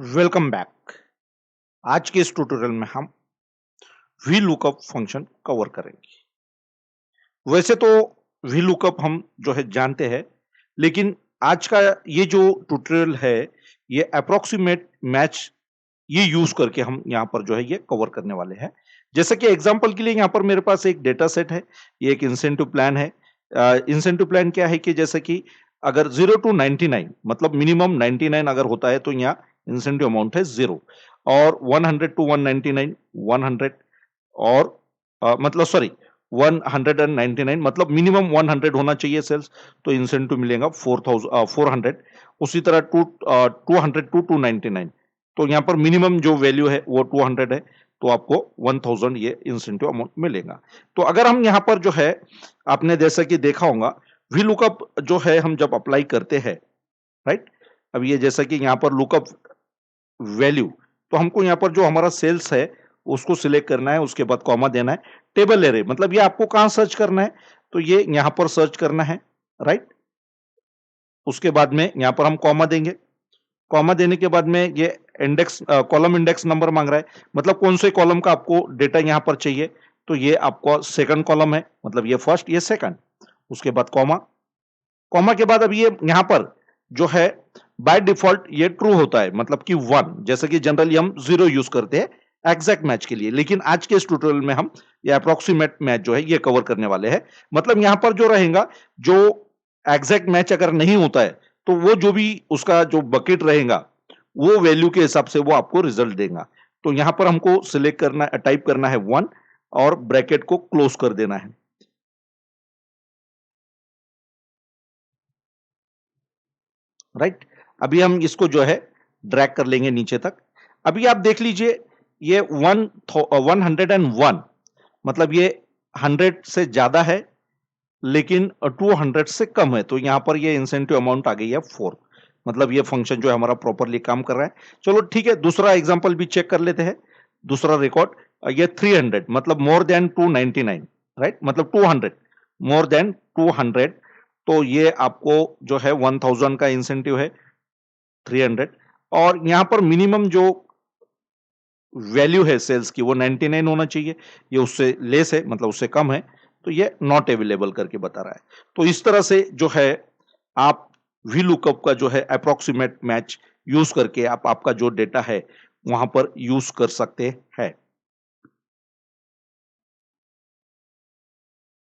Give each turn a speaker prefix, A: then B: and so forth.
A: Welcome back. आज के इस ट्यूटोरियल में हम वी लुकअप फंक्शन कवर करेंगे। वैसे तो वी लुकअप हम जो है जानते हैं, लेकिन आज का ये जो ट्यूटोरियल है ये अप्रोक्सीमेट मैच ये यूज करके हम यहाँ पर जो है ये कवर करने वाले हैं। जैसे कि एग्जांपल के लिए यहाँ पर मेरे पास एक डेटा सेट है, ये एक इंसेंटिव प्लान है। इंसेंटिव प्लान क्या है कि जैसे कि अगर 0 टू 99 मतलब मिनिमम 99 अगर होता है तो यहाँ इंसेंटिव अमाउंट है 0 और 100 टू 199 100 और मतलब सॉरी 199 मतलब मिनिमम 100 होना चाहिए सेल्स, तो इंसेंटिव मिलेगा 400। उसी तरह 200 टू 299 तो यहाँ पर मिनिमम जो वैल्यू है वो 200 है, तो आपको 1000 ये इंसेंटिव अमाउंट मिलेगा। तो अगर हम यहाँ पर जो है आपने जैसा कि देखा होगा वी लुकअप जो है हम जब अप्लाई करते हैं, राइट। अब ये जैसा कि यहाँ पर लुकअप वैल्यू, तो हमको यहाँ पर जो हमारा सेल्स है उसको सिलेक्ट करना है, उसके बाद कॉमा देना है। टेबल एरे मतलब ये आपको कहां सर्च करना है, तो ये यहां पर सर्च करना है, राइट। उसके बाद में यहां पर हम कॉमा देंगे। कॉमा देने के बाद में ये इंडेक्स कॉलम इंडेक्स नंबर मांग रहा है, मतलब कौन से कॉलम का आपको डेटा यहां पर चाहिए, तो ये आपको सेकंड कॉलम है, मतलब ये फर्स्ट ये सेकंड। उसके बाद कॉमा, कॉमा के बाद अब ये यहां पर जो है बाय डिफॉल्ट ये ट्रू होता है, मतलब कि 1, जैसे कि जनरली हम 0 यूज करते हैं एग्जैक्ट मैच के लिए, लेकिन आज के इस ट्यूटोरियल में हम ये अप्रोक्सीमेट मैच जो है ये कवर करने वाले हैं। मतलब यहां पर जो रहेगा, जो एग्जैक्ट मैच अगर नहीं होता है तो वो जो भी उसका जो बकेट रहेगा वो वैल्यू के हिसाब से वो आपको रिजल्ट देगा। तो यहां पर हमको सिलेक्ट करना टाइप करना है 1 और ब्रैकेट को क्लोज कर देना है, राइट। अभी हम इसको जो है ड्रैग कर लेंगे नीचे तक। अभी आप देख लीजिए ये 101 मतलब ये 100 से ज्यादा है लेकिन 200 से कम है, तो यहां पर ये इंसेंटिव अमाउंट आ गई है 4। मतलब ये फंक्शन जो है हमारा प्रॉपरली काम कर रहा है। चलो ठीक है, दूसरा एग्जांपल भी चेक कर लेते हैं। दूसरा रिकॉर्ड, ये 300 मतलब मोर देन 299, राइट, मतलब 200 मोर देन 200, तो ये आपको जो है 1000 का इंसेंटिव है 300। और यहां पर मिनिमम जो वैल्यू है सेल्स की वो 99 होना चाहिए, ये उससे लेस है मतलब उससे कम है, तो ये नॉट अवेलेबल करके बता रहा है। तो इस तरह से जो है आप वी लुकअप का जो है अप्रोक्सीमेट मैच यूज करके आप आपका जो डेटा है वहां पर यूज कर सकते हैं।